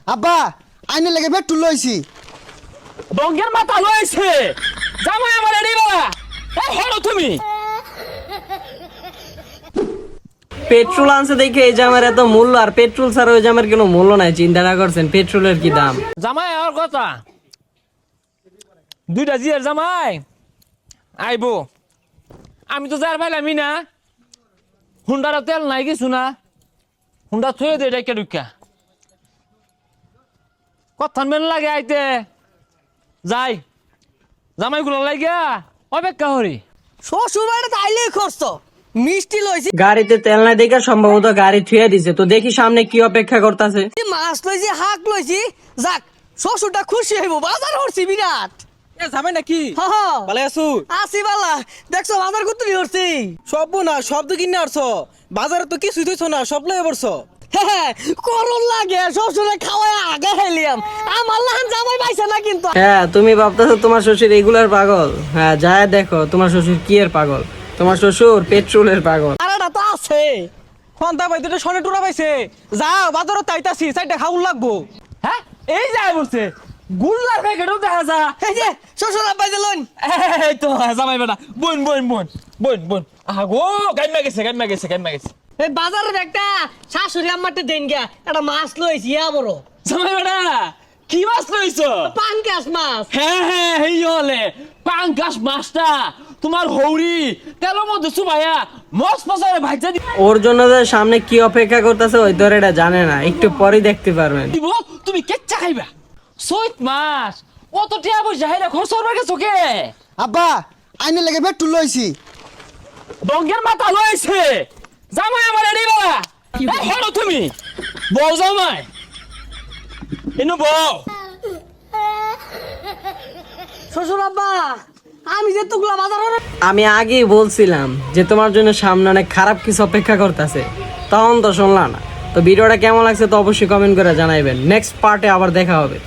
আব্বা আইনে লেগে পেট্রোল লইছি। ডঙ্গের মাথা লয়েছে জামাই আমার এড়ি বাবা এই হলো তুমি পেট্রোল আনছে দেখে এই জামের এত মূল্য, আর পেট্রোল ছাড়া ওই জামের কোনো মূল্য নাই। চিন্তা না করছেন পেট্রোলের কি দাম? জামাই আর কথা দুইটা জিয়ার জামাই আইবো। আমি তো যার ভাইলামি না, হুন্ডার তেল নাই কিছু না, হুন্ডা থয়ে দে ডাইকা ডুকা কথা মেন লাগে আইতে যাই জামাইগুলো লাগিয়া অপেক্ষা হরি। শ্বশুর বাড়িতে আইলেই খরচ মিষ্টি লইছি, গাড়িতে তেল নাই দেখে সম্ভবত গাড়ি থুয়ে দিছে। তো দেখি সামনে কি অপেক্ষা করতেছে। মাছ লইছি, হাঁক লইছি, যাক শ্বশুরটা খুশি হইব। বাজার হরছি বিরাট। যাবে নাকি? ভালো আছো? আসি বালা, দেখছো বাজার কত হরছি। সব না সব তো কিনে আসছো, বাজারে তো কিছুই থইছো না, সব লয়ে পড়ছো। করুন লাগে শ্বশুরে খাওয়ায় আগে খাইলিয়াম। আমার লাহান জামাই পাইছে না কিন্তু। হ্যাঁ, তুমি ভাবতেছো তোমার শ্বশুর রেগুলার পাগল। হ্যাঁ, যায় দেখো তোমার শ্বশুর কি এর পাগল। তোমার শ্বশুর পেট্রোলের পাগল। আরেটা তো আছে। ফন্তা ভাই দুটো সনে টুরা পাইছে, যাও বাজারত তাইতাছি, চাইটা খাউন লাগবো। হ্যাঁ এই যাই বলছে গুল্লার প্যাকেটও দেখা যা। এই যে শ্বশুর আব্বাই দিলেন। এই তো জামাই বেটা বোন বোন বোন বোন বোন আহা গো গাইমা গেছে গাইমা গেছে গাইমা গেছে। এই বাজারের একটা শাশুড়ি আম্মারটা দেন গিয়া একটা মাছ লইছি ইয়া বড়। জামাই বেটা কি মাছ লইছো? পাঙ্কাশ মাছ। হ্যাঁ হ্যাঁ এই হলে পাঙ্কাশ মাছটা তোমার হৌরি তেলের মধ্যে চুবাইয়া মস মশারে ভাজা ওর জন্য যে সামনে কি অপেক্ষা করতেছে ওই তোর এটা জানে না, একটু পরে দেখতে পারবেন। দিব। তুমি কেচ্চা খাইবা চৈত মাস অত টিয়া পয়সা হেরা খরচ করবার গেছো কে? আব্বা আইনে লেগে পেট্রোল লইছি। ডঙ্গের মাথা লয়েছে জামাই আমার এড়ি বাবা এই হলো তুমি বউ জামাই এনো বউ। শ্বশুর আব্বা আমি যে তুগলা বাজারে আমি আগেই বলছিলাম যে তোমার জন্য সামনে অনেক খারাপ কিছু অপেক্ষা করতেছে, তখন তো শুনলা না। তো ভিডিওটা কেমন লাগছে তো অবশ্যই কমেন্ট করে জানাইবেন। নেক্সট পার্টে আবার দেখা হবে।